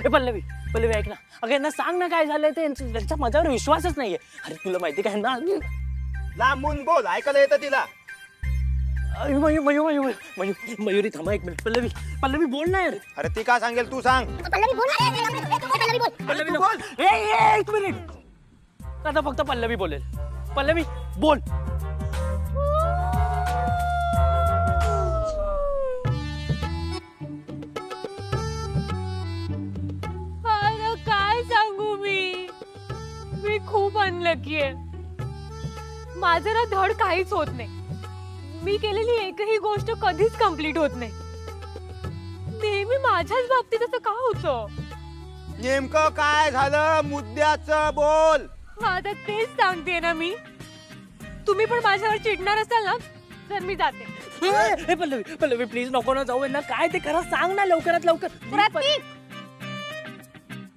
पल्लवी पल्लवी ऐक ना, अगं यांना सांग ना काय झालंय ते, त्यांचा माझ्यावर विश्वासच नाहीये. अरे तुला माहिती काय ना, लांबून बोल, ऐकायला येतं तिला. मयुरी थांबा एक मिनिट. पल्लवी पल्लवी बोल ना यार. अरे ती का सांगेल, तू सांग. पल्लवी बोल. पल्लवी बोल. एक मिनिट, आता फक्त पल्लवी बोलेल. पल्लवी बोल. काय सांगू मी खूप अनलकी आहे. माझं ना धड काहीच होत नाही. मी केलेली एकही गोष्ट कधीच कंप्लीट होत नाही. नेहमी माझ्याच बाबतीत असं का होतं? नेमकं काय झालं, मुद्द्याचं बोल. आता तेच सांगते ना मी. तुम्ही पण माझ्यावर चिडणार असाल ना तर मी जाते. पल्लवी पल्लवी प्लीज नको ना जाऊ ना, काय ते खरं सांग ना लवकरात लवकर.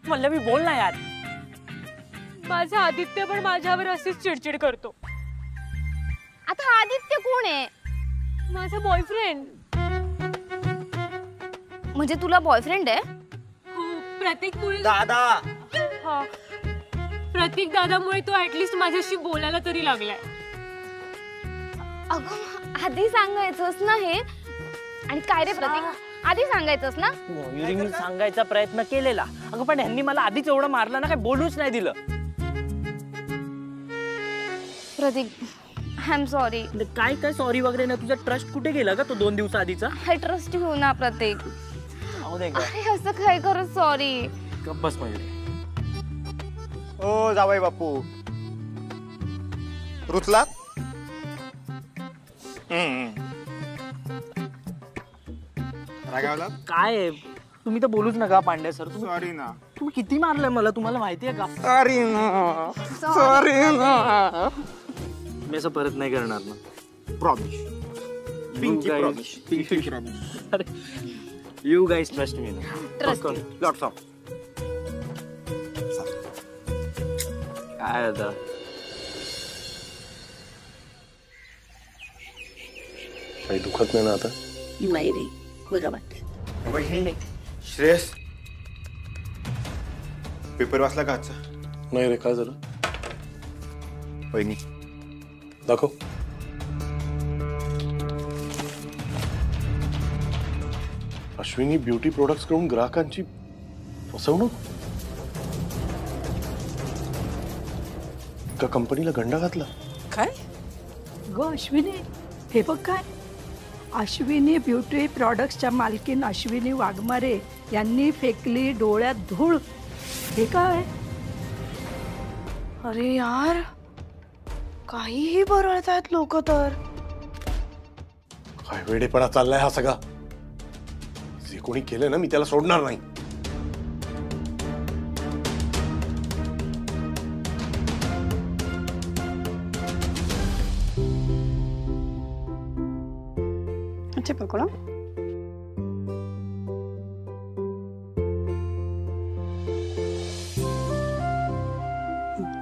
पल्लवी बोल ना यार. माझा आदित्य पण माझ्यावर अशीच चिडचिड करतो. आता आदित्य कोण आहे? माझा बॉयफ्रेंड. म्हणजे तुला बॉयफ्रेंड आहे? प्रतीकमुळे. दादा. हा, प्रतीक दादामुळे तो ऍटलीस्ट माझ्याशी बोलायला तरी लागलाय. अगं आधी सांगायचंस ना हे. आणि काय रे प्रतीक, आधी सांगायचंस ना. मी सांगायचा प्रयत्न केलेला, अगं पण यांनी मला आधीच एवढं मारलं ना, काय बोलूच नाही दिलं. प्रतीक आय एम सॉरी. काय काय सॉरी वगैरे ना, तुझा ट्रस्ट कुठे गेला का तो 2 दिवसा आधीचा? आय ट्रस्ट यू ना प्रतीक. अरे असं काय करत, सॉरी. बस मयुरी. ओ जावई बापू, रुचला? रागावला? काय तुम्ही तर बोलूच नका पांडे सर. सॉरी ना. तुम्ही किती मारलंय मला, तुम्हाला माहितीये का? सॉरी ना, सॉरी ना. मी असं परत नाही करणार ना. Promise. Pinky promise. Pinky promise. अरे यू गाइस ट्रस्ट मी ना. ट्रस्ट. Lots of. काय आता काही दुखत नाही ना आता? नाही रे, बघा वाटते. श्रेयस, पेपर वाचला का आजचा? नाही रे, काय झालं? वहिनी दाखव. अश्विनी ब्युटी प्रोडक्ट्स कडून ग्राहकांची फसवणूक. का कंपनीला गंडा घातला? काय गो अश्विनी, हे बघ काय. अश्विनी ब्युटी प्रॉडक्ट्सच्या मालकीन अश्विनी वाघमारे यांनी फेकली डोळ्यात धूळ. हे काय? अरे यार, काहीही बरळतायत लोक तर. काय वेडेपणा चाललाय हा सगळा. जे कोणी केलं ना, मी त्याला सोडणार नाही. पकडा.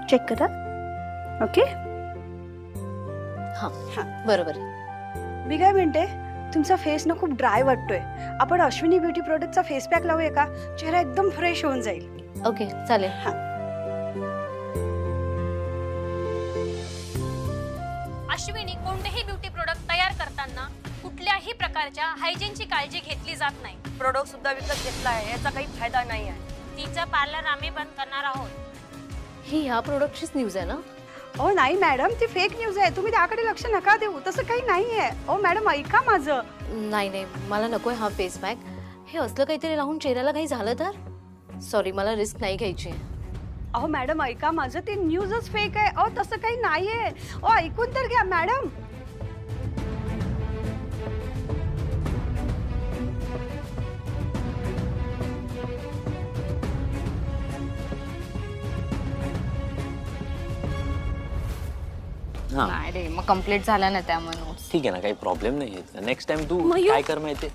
चेक करा. ओके. हा बरोबर. मी काय म्हणते, तुमचा फेस ना खूप ड्राय वाटतोय. आपण अश्विनी ब्युटी प्रोडक्टचा फेस पॅक लावूया का? चेहरा एकदम फ्रेश होऊन जाईल. ओके चालेल. अश्विनी कोणतेही ब्युटी प्रोडक्ट तयार करताना कुठल्याही प्रकारच्या हायजीनची काळजी घेतली जात नाही. प्रोडक्ट सुद्धा विकत घेतला आहे, याचा काही फायदा नाही आहे. तिचं पार्लर आम्ही बंद करणार आहोत. ही ह्या प्रोडक्टचीच न्यूज आहे ना? ओ नाही मॅडम, ती फेक न्यूज आहे. तुम्ही त्याकडे लक्ष नका देऊ. तसं काही नाहीये. ओ मॅडम ऐका माझं. नाही मला नकोय हा फेस पॅक. हे असलं काहीतरी लावून चेहऱ्याला काही झालं तर? सॉरी, मला रिस्क नाही घ्यायची. अहो मॅडम ऐका माझं, ती न्यूजच फेक आहे. अहो तसं काही नाहीये. ओ ऐकून तर घ्या मॅडम. नाही रे, मग कंप्लीट झाला ना त्यामुळे. ठीक आहे ना, काही प्रॉब्लेम नाही. नेक्स्ट टाइम तू काय कर माहिती.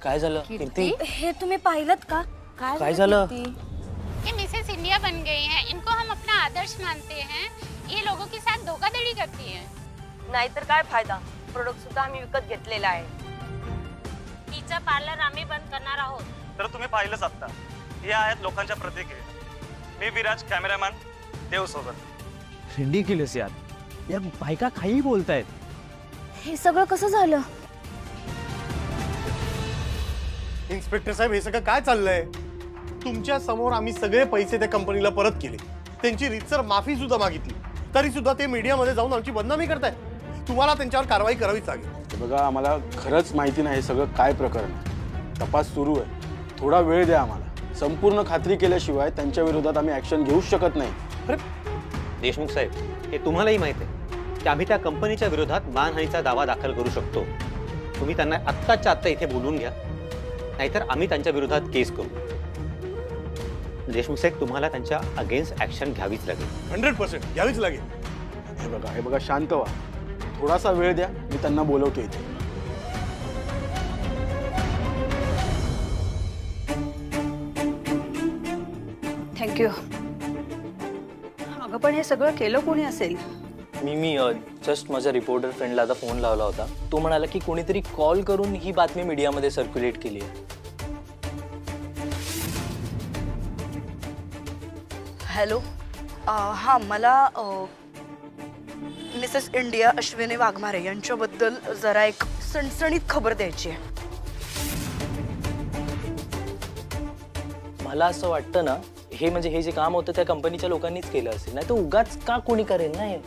काय झालं कीर्ती? हे तुम्ही पाहिलत का? काय झालं? ये मिसेस इंडिया बन गई हैं, इनको हम अपना आदर्श मानते हैं. ये लोगों के साथ धोखाधड़ी करती है. नाहीतर काय फायदा, प्रोडक्ट सुद्धा आम्ही विकत घेतलेला आहे. तिचं पार्लर आम्ही बंद करणार आहोत. तर तुम्ही पाहिलंच आता, या आहेत लोकांच्या प्रतिक्रिया. मी विराज, कॅमेरामॅन देव सोबत. रिडिक्युलस यार, या बायका काही बोलतायत. हे सगळं कसं झालं? इन्स्पेक्टर साहेब, हे सगळं काय चाललंय? तुमच्या समोर आम्ही सगळे पैसे त्या कंपनीला परत केले, त्यांची रीतसर माफी सुद्धा मागितली, तरी सुद्धा ते मीडियामध्ये जाऊन आमची बदनामी करताय. तुम्हाला त्यांच्यावर कारवाई करावीच लागेल. बघा, आम्हाला खरंच माहिती नाही हे सगळं काय प्रकरण आहे. तपास सुरू आहे, थोडा वेळ द्या आम्हाला. संपूर्ण खात्री केल्याशिवाय त्यांच्या विरोधात आम्ही ऍक्शन घेऊ शकत नाही. देशमुख साहेब, हे तुम्हालाही माहिती आहे की आम्ही त्या कंपनीच्या विरोधात मानहानीचा दावा दाखल करू शकतो. तुम्ही त्यांना आत्ताच्या आत्ता इथे बोलवून घ्या, नाहीतर आम्ही त्यांच्या विरोधात केस करू. देशमुख साहेब, तुम्हाला त्यांच्या अगेन्स्ट ऍक्शन घ्यावीच लागेल. 100% घ्यावीच लागेल. हे बघा, शांत व्हा, थोडासा वेळ द्या, मी त्यांना बोलवतो इथे. थँक्यू. अगं पण हे सगळं केलं कोणी असेल? मी जस्ट माझ्या रिपोर्टर फ्रेंडला आता फोन लावला होता. तो म्हणाला की कोणीतरी कॉल करून ही बातमी मीडियामध्ये सर्क्युलेट केली आहे. हॅलो, हां, मला मिसेस इंडिया अश्विनी वाघमारे यांच्याबद्दल जरा एक सणसणीत खबर द्यायची आहे. मला असं वाटतं ना, हे जे काम होतं त्या कंपनीच्या लोकांनीच केलं असेल, नाही तर उगाच का कोणी करेल ना हे.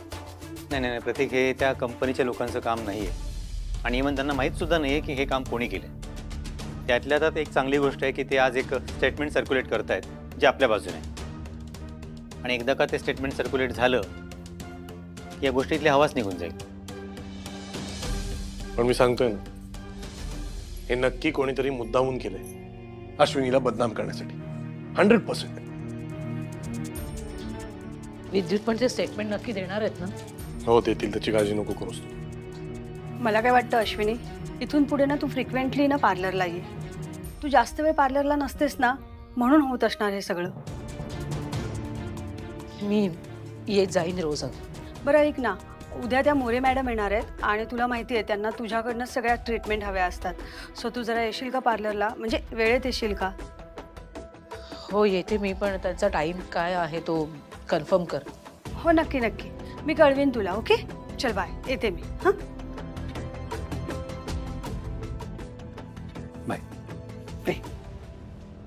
नाही प्रतीक, हे त्या कंपनीच्या लोकांचं काम नाही आहे. आणि इव्हन त्यांना माहीत सुद्धा नाही आहे की हे काम कोणी केलं. त्यातल्या त्यात एक चांगली गोष्ट आहे की ते आज एक स्टेटमेंट सर्क्युलेट करतायत जे आपल्या बाजूने आहे. आणि एकदा का ते स्टेटमेंट सर्क्युलेट झालं की या गोष्टीतली हवाच निघून जाईल. पण मी सांगतोय ना, हे नक्की कोणीतरी मुद्दामून केलंय अश्विनीला बदनाम करण्यासाठी. 100%. विद्युत पण ते स्टेटमेंट नक्की देणार आहेत ना? हो, देतील, त्याची काळजी नको करूस. मला काय वाटतं अश्विनी, इथून पुढे ना तू फ्रिक्वेंटली ना पार्लरला ये. तू जास्त वेळ पार्लरला नसतेस ना, म्हणून होत असणार हे सगळं. मी येत जाईन रोज. बरं ऐक ना, उद्या त्या मोरे मॅडम येणार आहेत आणि तुला माहिती आहे त्यांना तुझ्याकडनं सगळ्या ट्रीटमेंट हव्या असतात. सो तू जरा येशील का पार्लरला? म्हणजे वेळेत येशील का? हो येते मी, पण त्यांचा टाइम काय आहे तो कन्फर्म कर. हो नक्की नक्की, मी कळवीन तुला. ओके, चल बाय, येते मी. हां bye.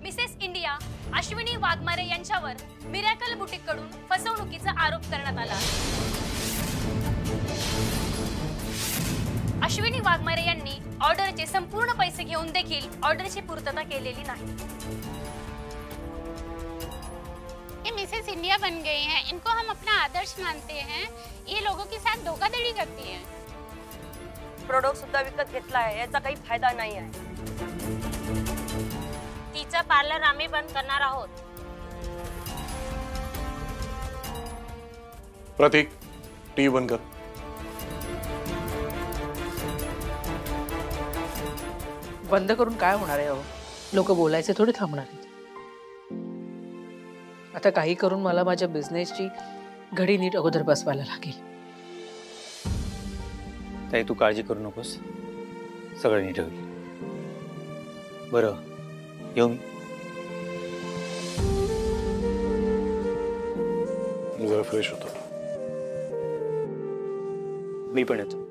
Mrs India Ashwini Waghmare यांच्यावर मिरॅकल बुटीक कडून फसवणुकीचा आरोप करण्यात आला. अश्विनी वाघमारे यांनी ऑर्डरचे संपूर्ण पैसे घेऊन देखील ऑर्डरची पूर्तता केलेली नाही. ये मिसेस इंडिया बन गई हैं, इनको हम अपना आदर्श मानते हैं. ये लोगों के साथ धोखाधड़ी करती है. प्रोडक्ट सुद्धा विकत घेतला आहे, याचा काही फायदा नाही आहे. तिचं पार्लर आम्ही बंद करणार आहोत. प्रतीक, टीव्ही बंद कर. बंद करून काय होणार आहे? लोक बोलायचे थोडे थांबणार आहेत. आता काही करून मला माझ्या बिझनेसची घडी नीट अगोदर बसवायला लागेल. ताई, तू काळजी करू नकोस, सगळं नीट होईल. बरं, येऊ मी जरा फ्रेश होतो. मी पण येतो.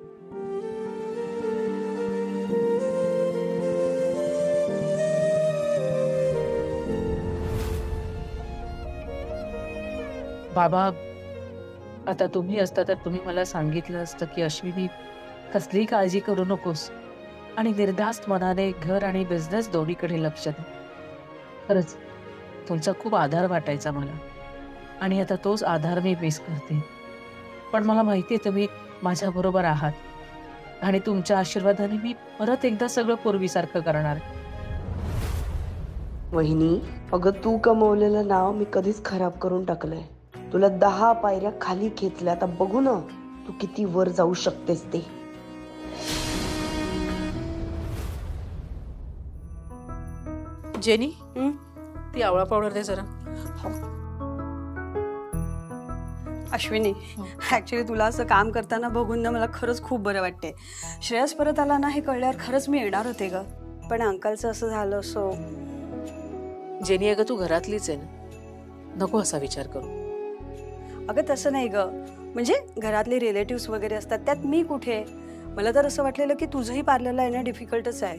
बाबा, आता तुम्ही असता तर तुम्ही मला सांगितलं असतं की अश्विनी, कसलीही काळजी करू नकोस आणि निर्धास्त मनाने घर आणि बिझनेस दोन्हीकडे लक्ष दे. खरंच तुमचा खूप आधार वाटायचा मला, आणि आता तोच आधार मी मिस करते. पण मला माहिती आहे तुम्ही माझ्या बरोबर आहात आणि तुमच्या आशीर्वादाने मी परत एकदा सगळं पूर्वीसारखं करणार. वहिनी, अगं तू कमवलेलं नाव मी कधीच खराब करून टाकलंय. तुला 10 पायऱ्या खाली खेचल्या, आता बघू ना तू किती वर जाऊ शकतेस ते. जेनी, ती आवळा पावडर दे जरा. अश्विनी, ऍक्च्युली तुला असं काम करताना बघून ना मला खरंच खूप बरं वाटतंय. श्रेयस परत आला ना हे कळल्यावर खरंच मी येणार होते ग, पण अंकलचं असं झालं. सो जेनी अगं तू घरातलीच आहे ना, नको असा विचार करू. अगं तसं नाही ग, म्हणजे घरातले रिलेटिव्स वगैरे असतात, त्यात मी कुठे. मला तर असं वाटलेलं की तुझंही पार्लरला येणं डिफिकल्टच आहे.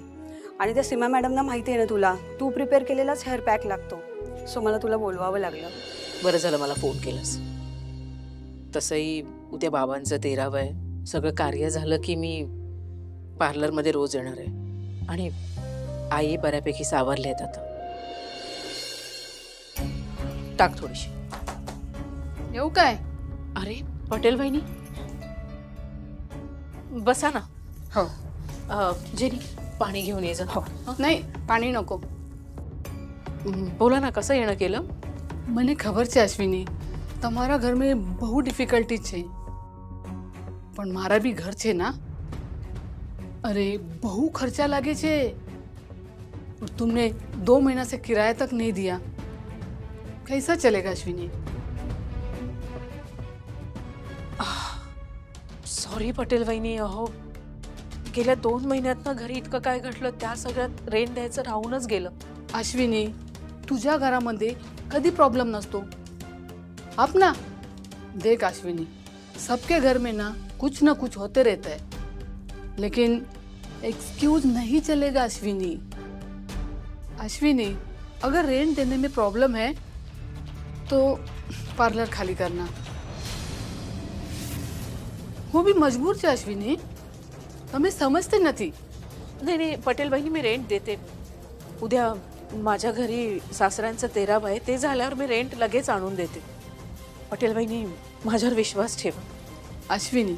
आणि त्या सीमा मॅडमना माहिती आहे ना तुला, तू प्रिपेअर केलेलाच हेअर पॅक लागतो. सो मला तुला बोलवावं लागलं. बरं झालं मला फोन केलास. तसंही उद्या बाबांचं 13वं आहे. सगळं कार्य झालं की मी पार्लरमध्ये रोज येणार आहे. आणि आई बऱ्यापैकी सावरले आहेत आता. टाक थोडीशी. येऊ काय? अरे पटेल वहिनी, बसा ना. हो. जेनी पाणी घेऊन ये जा. हो. नहीं पानी नको. बोला ना, कसं येणं केलं? મને ખબર છે અશ્વિની, તમારા ઘર में બહુ ડિફિકલ્ટી છે, પણ મારા भी घर છે ना. अरे बहु खर्चा लागे छे. और तुमने 2 महीना से किराया तक नहीं दिया. कैसा चलेगा अश्विनी? सॉरी पटेल वहिनी, अहो गेल्या 2 महिन्यात ना घरी इतकं काय घडलं, त्या सगळ्यात रेंट द्यायचं राहूनच गेलं. अश्विनी, तुझ्या घरामध्ये कधी प्रॉब्लम नसतो. अपना देख अश्विनी, सबके घर में ना कुछ होते रहता है, लेकिन एक्सक्यूज नहीं चलेगा अश्विनी. अश्विनी, अगर रेंट देने में प्रॉब्लम है तो पार्लर खाली करना. वो भी मजबूर छे अश्विनी, તમે समजते નથી. नाही पटेल बहिणी, मी रेंट देते. उद्या माझ्या घरी सासऱ्यांचं 13वं आहे, ते झाल्यावर मी रेंट लगेच आणून देते. पटेल बहिणी, माझ्यावर विश्वास ठेवा. अश्विनी,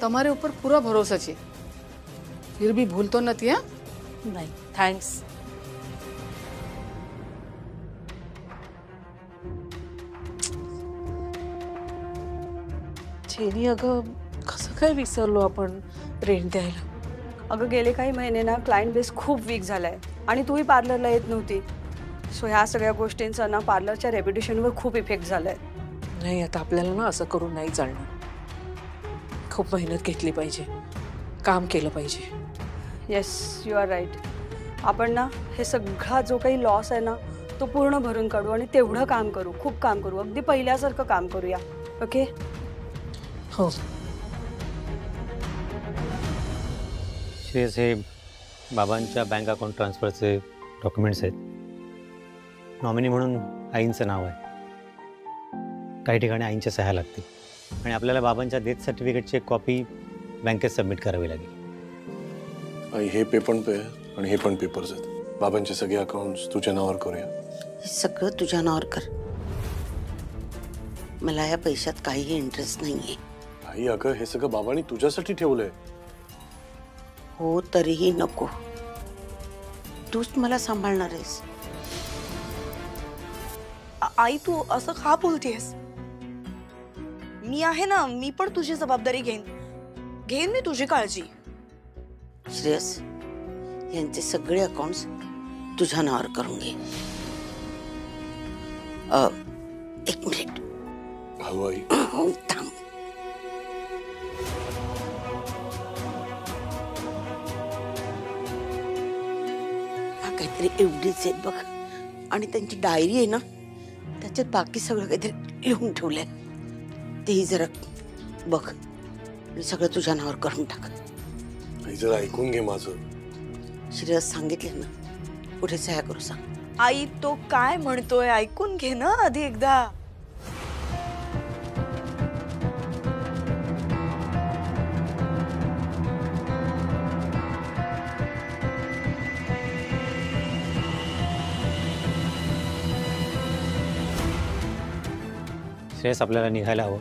તમારે ઉપર પૂરો ભરોસો છે. फिर भी भूल तो નથી. હા नाही, थँक्स. जेनी अगं, कसं काय विसरलो आपण रेंट द्यायला. अगं गेले काही महिने ना क्लायंट बेस खूप वीक झालाय आणि तूही पार्लरला येत नव्हती. सो ह्या सगळ्या गोष्टींचा ना पार्लरच्या रेप्युटेशनवर खूप इफेक्ट झालाय. नाही, आता आपल्याला ना असं करून नाही चालणार. खूप मेहनत घेतली पाहिजे, काम केलं पाहिजे. Yes, you are right. आपण ना हे सगळा जो काही लॉस आहे ना तो पूर्ण भरून काढू आणि तेवढं काम करू, खूप काम करू, अगदी पहिल्यासारखं काम करूया. ओके? हो. श्रेयस, हे बाबांच्या बँक अकाउंट ट्रान्सफरचे डॉक्युमेंट्स आहेत. नॉमिनी म्हणून आईंचं नाव आहे. काही ठिकाणी आईंच्या सह्या लागतील आणि आपल्याला बाबांच्या डेथ सर्टिफिकेटची एक कॉपी बँकेत सबमिट करावी लागेल. आई, हे पे पण पे आणि हे पण पेपर्स आहेत. बाबांचे सगळे अकाउंट्स तुझ्या नावावर करूया. हे सगळं तुझ्या नावावर कर. मला या पैशात काहीही इंटरेस्ट नाहीये. आई, अगं हे सगळं बाबांनी तुझ्यासाठी ठेवलंय. हो, तरीही नको. तूच मला सांभाळणार आहेस. आई, तू असं का बोलतेस? मी आहे ना, मी पण तुझी जबाबदारी घेईन मी तुझी काळजी. श्रेयस, यांचे सगळे अकाउंट्स तुझ्या नावावर करून घे. 1 मिनिट. हळू आई. थांब. काहीतरी एवढीच आहेत बघ, आणि त्यांची डायरी आहे ना, त्याच्यात बाकी सगळं काहीतरी लिहून ठेवलंय. तेही जरा बघ आणि सगळं तुझ्या नावावर करून टाक. जरा ऐकून घे माझं. श्रेयस सांगितले ना, पुढे सह्या करू सांग. आई, तो काय म्हणतोय ऐकून घे ना आधी एकदा. श्रेयस, आपल्याला निघायला हवं.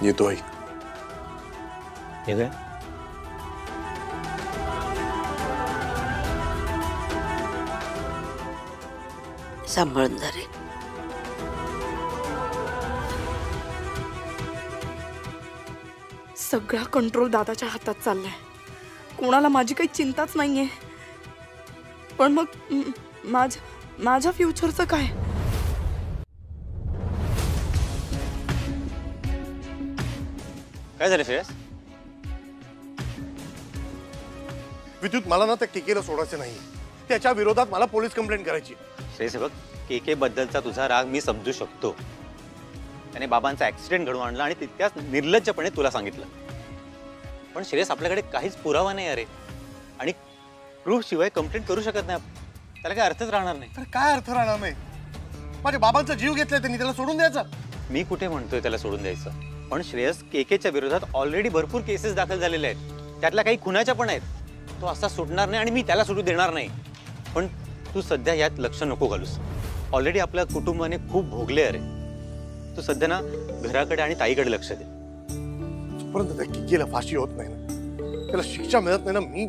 येतो आई. हे काय? सांभाळून जा रे. सगळा कंट्रोल दादाच्या हातात चाललाय. कोणाला माझी काही चिंताच नाहीये. पण मग माझ्या फ्युचरचं काय? काय झालं श्रेयस? विद्युत मला ना त्या केकेला सोडायचं नाही. त्याच्या विरोधात मला पोलीस कंप्लेंट करायची. श्रेयस बघ, केके बद्दलचा तुझा राग मी समजू शकतो. त्याने बाबांचा ऍक्सिडेंट घडवून आणला आणि तितक्याच निर्लज्जपणे तुला सांगितलं. पण श्रेयस आपल्याकडे काहीच पुरावा नाही अरे, आणि प्रूफ शिवाय कंप्लेंट करू शकत नाही. त्याला काय अर्थच राहणार नाही. तर काय अर्थ राहणार नाही? माझ्या बाबांचा जीव घेतलाय त्यांनी, त्याला सोडून द्यायचा? मी कुठे म्हणतोय त्याला सोडून द्यायचं, पण श्रेयस केकेच्या विरोधात ऑलरेडी भरपूर केसेस दाखल झालेले आहेत. त्यातल्या काही खुनाच्या पण आहेत. तो असा सुटणार नाही आणि मी त्याला सोडू देणार नाही. पण तू सध्या यात लक्ष नको घालूस. ऑलरेडी आपल्या कुटुंबाने खूप भोगले अरे. तू सध्या ना घराकडे आणि ताईकडे लक्ष दे. जोपर्यंत त्या केकेला फाशी होत नाही ना, त्याला शिक्षा मिळत नाही ना, मी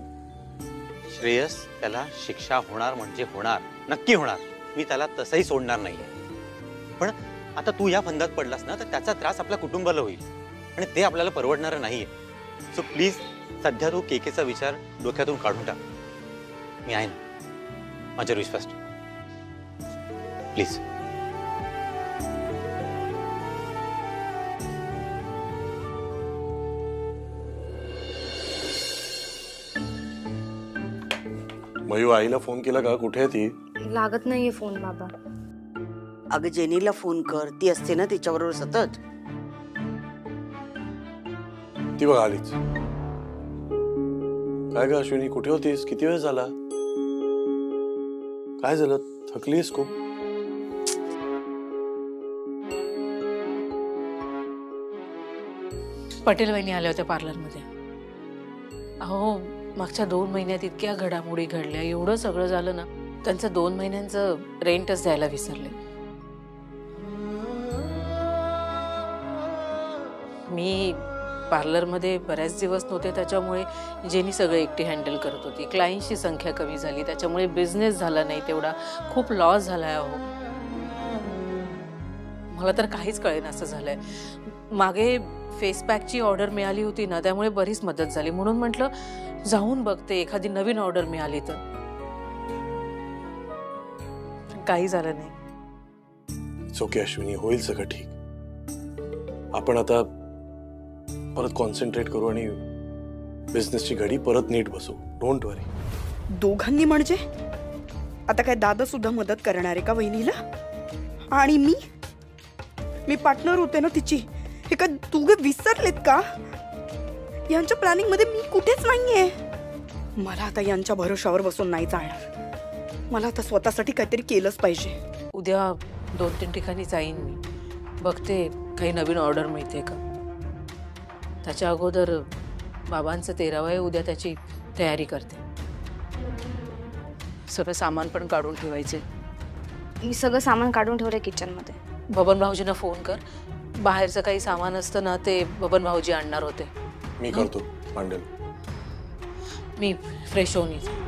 श्रेयस त्याला शिक्षा होणार म्हणजे होणार, नक्की होणार. मी त्याला तसंही सोडणार नाहीये. पण आता तू या फंदात पडलास ना, तर त्याचा त्रास आपल्या कुटुंबाला होईल आणि ते आपल्याला परवडणारं नाहीये. सो प्लीज सध्या तू केकेचा विचार डोक्यातून काढून टाक. मी आहे ना, माझ्यावर विश्वास ठेव प्लीज. मयू आईला फोन केला का? कुठे आहे ती? लागत नाहीये फोन बाबा. अगं जेनीला फोन कर, ती असते ना तिच्याबरोबर सतत. ती बघ आलीच. काय ग अश्विनी, कुठे होतीस? किती वेळ झाला? काय झालं? थकलीस खूप? पटेल वहिनी आल्या होत्या पार्लरमध्ये. अहो मागच्या 2 महिन्यात इतक्या घडामोडी घडल्या, एवढं सगळं झालं ना, त्यांचं 2 महिन्यांचं रेंटच द्यायला विसरले. मी पार्लरमध्ये बऱ्याच दिवस नव्हते, त्याच्यामुळे जेनी सगळं एकटी हँडल करत होती. क्लायंटची संख्या कमी झाली, त्याच्यामुळे बिझनेस झाला नाही तेवढा, खूप लॉस झालाय. अहो मला तर काहीच कळेना असं झालंय. मागे फेस पॅकची ऑर्डर मिळाली होती ना, त्यामुळे बरीच मदत झाली. म्हणून म्हटलं जाऊन बघते, एखादी नवीन ऑर्डर मिळाली तर. काही झालं नाही. ओके अश्विनी, होईल सगळं ठीक. आपण आता परत कॉन्सन्ट्रेट करू आणि बिझनेसची घडी परत नीट बसू. डोंट वरी. दोघांनी म्हणजे? आता काय दादा सुद्धा मदत करणार आहे का वहिनीला? आणि मी पार्टनर होते ना तिची. हे का दोघे विसरलेत का? यांच्या प्लॅनिंग मध्ये मी कुठेच नाहीये. मला आता यांच्या भरोशावर बसून नाही चालणार. मला आता स्वतःसाठी काहीतरी केलंच पाहिजे. उद्या 2-3 ठिकाणी जाईन मी, बघते काही नवीन ऑर्डर मिळते का. त्याच्या अगोदर बाबांचं 13वा आहे उद्या, त्याची तयारी करते. सगळं सामान पण काढून ठेवायचे. मी सगळं सामान काढून ठेवलंय किचनमध्ये. बबन भाऊजींना फोन कर. बाहेरचं काही सामान असतं ना, ते बबन भाऊजी आणणार होते. मी करतो पांडेल. मी फ्रेश होऊन येते.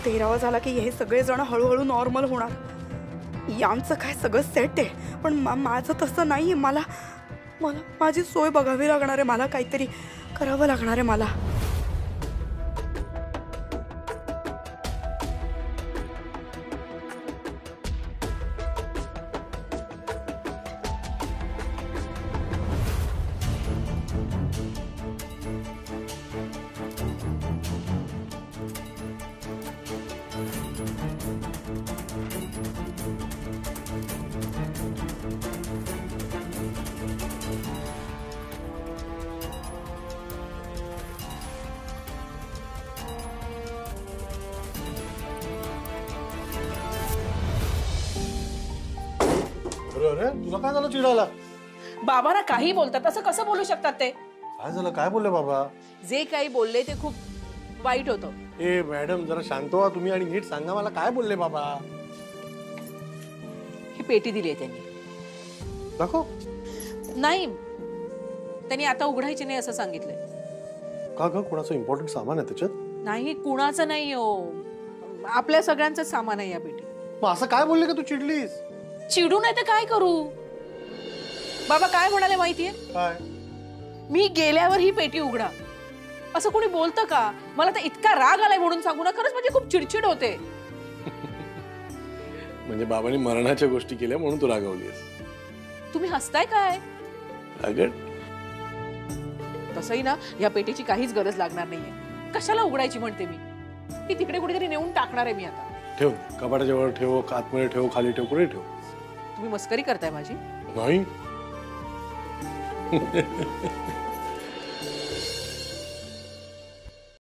तेरावा झाला की हे सगळेजण हळूहळू नॉर्मल होणार. यांचं काय सगळं सेट आहे, पण माझं तसं नाहीये. मला माझी सोय बघावी लागणार आहे. मला काहीतरी करावं लागणार आहे. मला अरे तुला काय झालं चिडायला? बाबांना काही बोलतात, असं कसं बोलू शकतात ते? काय झालं? काय बोलले बाबा? जे काही बोलले ते खूप वाईट होतं. ए मॅडम जरा शांत व्हा तुम्ही आणि नीट सांगा मला काय बोलले बाबा. ही पेटी दिली आहे त्यांनी. दाखव. नाही, त्यांनी आता उघडायची नाही असं सांगितलंय. का ग? कोणाचं इम्पॉर्टंट सामान आहे त्याच्यात? नाही, कुणाचं नाही हो, आपल्या सगळ्यांचं सामान आहे या पेटी. मग असं काय बोलले का तू चिडलीस? चिडू नाही तर काय करू? बाबा काय म्हणाले माहितीये? काय? मी गेल्यावर ही पेटी उघडा. असं कोणी बोलतं का? मला तर इतका राग आलाय म्हणून सांगू ना, खरंच म्हणजे खूप चिडचिड होते. म्हणजे बाबांनी मरणाच्या गोष्टी केल्या म्हणून तू रागवलीस? तुम्ही हसताय काय? अगं तसंही ना या पेटीची काहीच गरज लागणार नाहीये. कशाला उघडायची म्हणते मी, ती तिकडे कुठेतरी नेऊन टाकणार आहे मी आता. ठेव, कपाटाच्या वर ठेव, आतमध्ये ठेव, खाली ठेव, कुठे ठेव. तुम्ही मस्करी करताय माझी? नाही